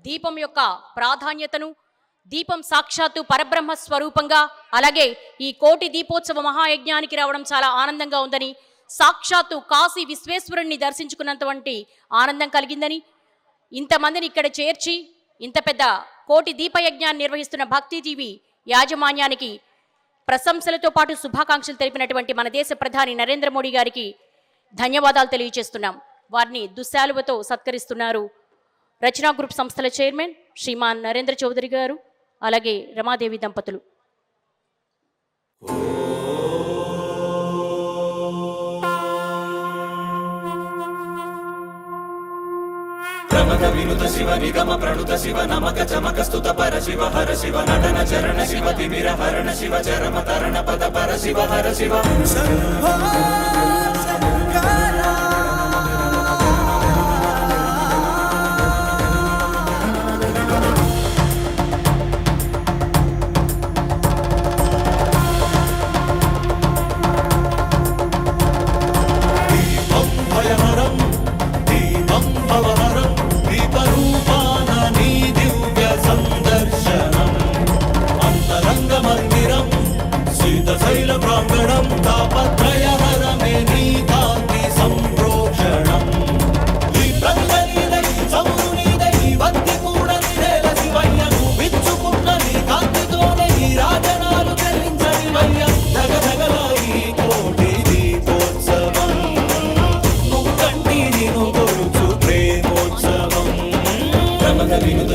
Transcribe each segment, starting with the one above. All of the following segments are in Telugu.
దీపం యొక్క ప్రాధాన్యతను, దీపం సాక్షాత్తు పరబ్రహ్మ స్వరూపంగా, అలాగే ఈ కోటి దీపోత్సవ మహాయజ్ఞానికి రావడం చాలా ఆనందంగా ఉందని, సాక్షాత్తు కాశీ విశ్వేశ్వరుణ్ణి దర్శించుకున్నటువంటి ఆనందం కలిగిందని, ఇంతమందిని ఇక్కడ చేర్చి ఇంత పెద్ద కోటి దీపయజ్ఞాన్ని నిర్వహిస్తున్న భక్తి టీవీ యాజమాన్యానికి ప్రశంసలతో పాటు శుభాకాంక్షలు తెలిపినటువంటి మన దేశ ప్రధాని నరేంద్ర మోడీ గారికి ధన్యవాదాలు తెలియజేస్తున్నాం. వారిని దుశ్శాలువతో సత్కరిస్తున్నారు రచనా గ్రూప్ సంస్థల చైర్మన్ శ్రీమాన్ నరేంద్ర చౌదరి గారు, అలాగే రమాదేవి దంపతులు. ప్రమద వినుత శివ నిగమ ప్రణుత శివ నమక చమక స్తుత పర శివ హర శివ నటన చరణ శివ తిమిర హరణ శివ చరమ తరణ పద పర శివ హర శివ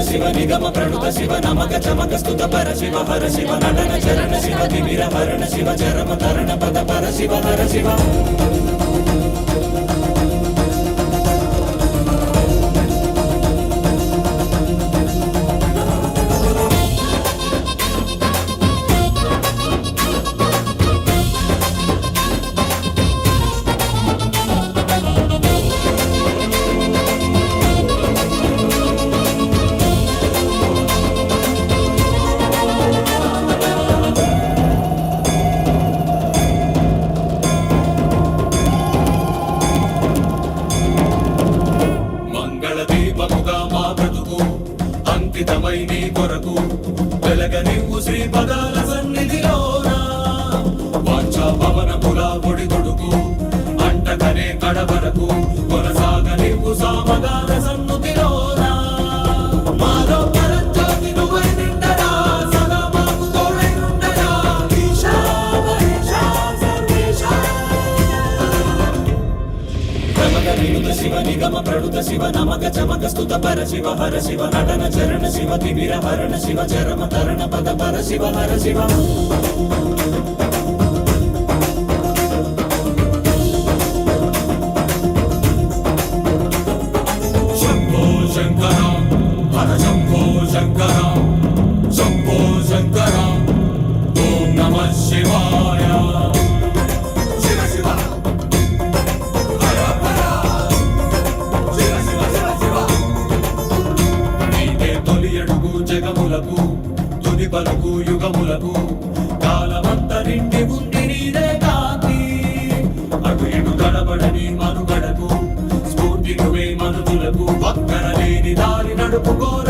శివ నిగమ ప్రణుత శివ నమక చమక స్తుత పర శివ హర శివ నటన చరణ శివ తిమిర హరణ శివ చరమ తరణ పద పర శివ హర శివ అంకితమై నీ కొరకు వెలగనివ్వు శ్రీ పదాల సన్నిధిలోనా వాంఛా పవనముల ఒడి తొడుకు అంటకనే కడవరకు కొనసాగనివ్వు సామగాన సన్నుతిలోనా మాలో పరంజ్యోతి నువ్వై నిండరా సదా మాకు తోడై ఉండరా ఈశా మహేశా సర్వేశా ప్రమద వినుత శివ నిగమ ప్రణుత శివ నమక చమక స్తుత పర శివ హర శివ నటన చరణ శివ తిమిర హరణ శివ చరమ తరణ పద పర శివ హర శివ శంభో శంకర హర శంభో శంకర శంభో శంకర ఓం నమః శివాయ శివ శివ జగములకు తుది పలుకు యుగములకు కాలమంత నిండి ఉంది నీదే కాంతి అటు ఇటు గడబడని మనుగడకు స్ఫూర్తి నువ్వే మనుషులకు పక్కన లేని దారి నడుపుకోర